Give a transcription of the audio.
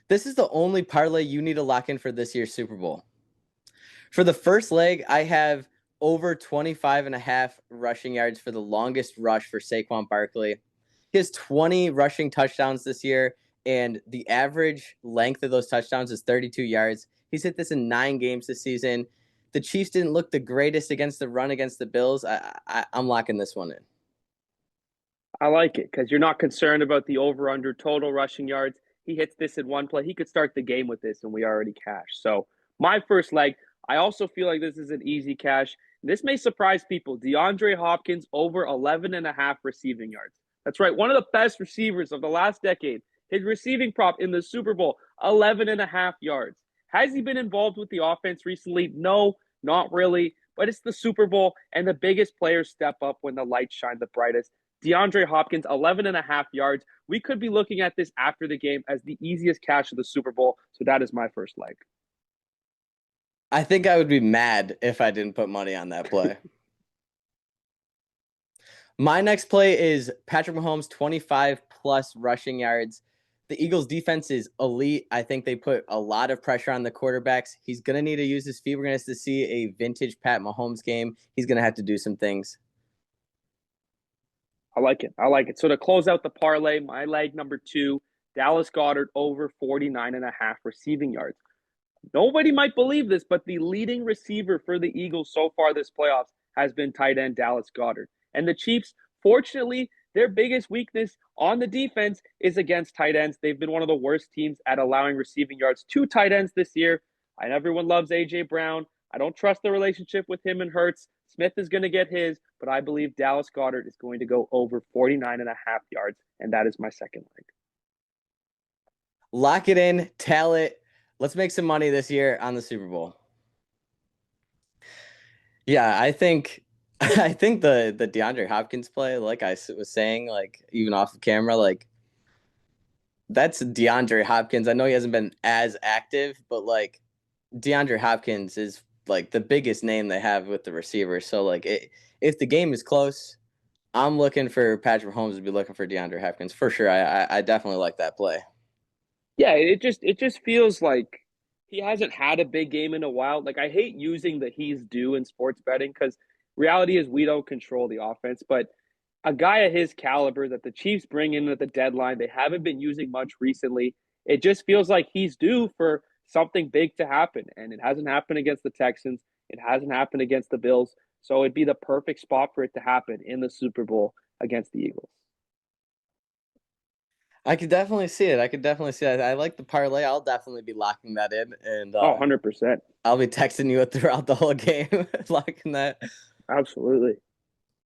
This is the only parlay you need to lock in for this year's Super Bowl. For the first leg, I have over 25.5 rushing yards for the longest rush for Saquon Barkley. He has 20 rushing touchdowns this year, and the average length of those touchdowns is 32 yards. He's hit this in 9 games this season. The Chiefs didn't look the greatest against the run against the Bills. I'm locking this one in. I like it because you're not concerned about the over under total rushing yards. He hits this in one play. He could start the game with this, and we already cashed. So, my first leg, I also feel like this is an easy cash. This may surprise people. DeAndre Hopkins over 11.5 receiving yards. That's right. One of the best receivers of the last decade. His receiving prop in the Super Bowl, 11.5 yards. Has he been involved with the offense recently? No, not really. But it's the Super Bowl, and the biggest players step up when the lights shine the brightest. DeAndre Hopkins, 11.5 yards. We could be looking at this after the game as the easiest cash of the Super Bowl. So that is my first leg. I think I would be mad if I didn't put money on that play. My next play is Patrick Mahomes, 25 plus rushing yards. The Eagles' defense is elite. I think they put a lot of pressure on the quarterbacks. He's going to need to use his feet. We're going to see a vintage Pat Mahomes game. He's going to have to do some things. I like it. I like it. So to close out the parlay, my leg number 2, Dallas Goedert over 49.5 receiving yards. Nobody might believe this, but the leading receiver for the Eagles so far this playoffs has been tight end Dallas Goedert. And the Chiefs, fortunately, their biggest weakness on the defense is against tight ends. They've been one of the worst teams at allowing receiving yards to tight ends this year. And everyone loves A.J. Brown. I don't trust the relationship with him and Hurts. Smith is going to get his, but I believe Dallas Goedert is going to go over 49.5 yards, and that is my second leg. Lock it in, tell it. Let's make some money this year on the Super Bowl. Yeah, I think the DeAndre Hopkins play, like I was saying, like even off of camera, like that's DeAndre Hopkins. I know he hasn't been as active, but like DeAndre Hopkins is like the biggest name they have with the receivers. So like if the game is close, I'm looking for Patrick Mahomes to be looking for DeAndre Hopkins for sure. I definitely like that play. Yeah, it just feels like he hasn't had a big game in a while. Like I hate using the he's due in sports betting because reality is we don't control the offense, but a guy of his caliber that the Chiefs bring in at the deadline, they haven't been using much recently. It just feels like he's due for something big to happen, and it hasn't happened against the Texans. It hasn't happened against the Bills, so it'd be the perfect spot for it to happen in the Super Bowl against the Eagles. I could definitely see it. I could definitely see it. I like the parlay. I'll definitely be locking that in, and Oh, 100%. I'll be texting you throughout the whole game, locking that. Absolutely.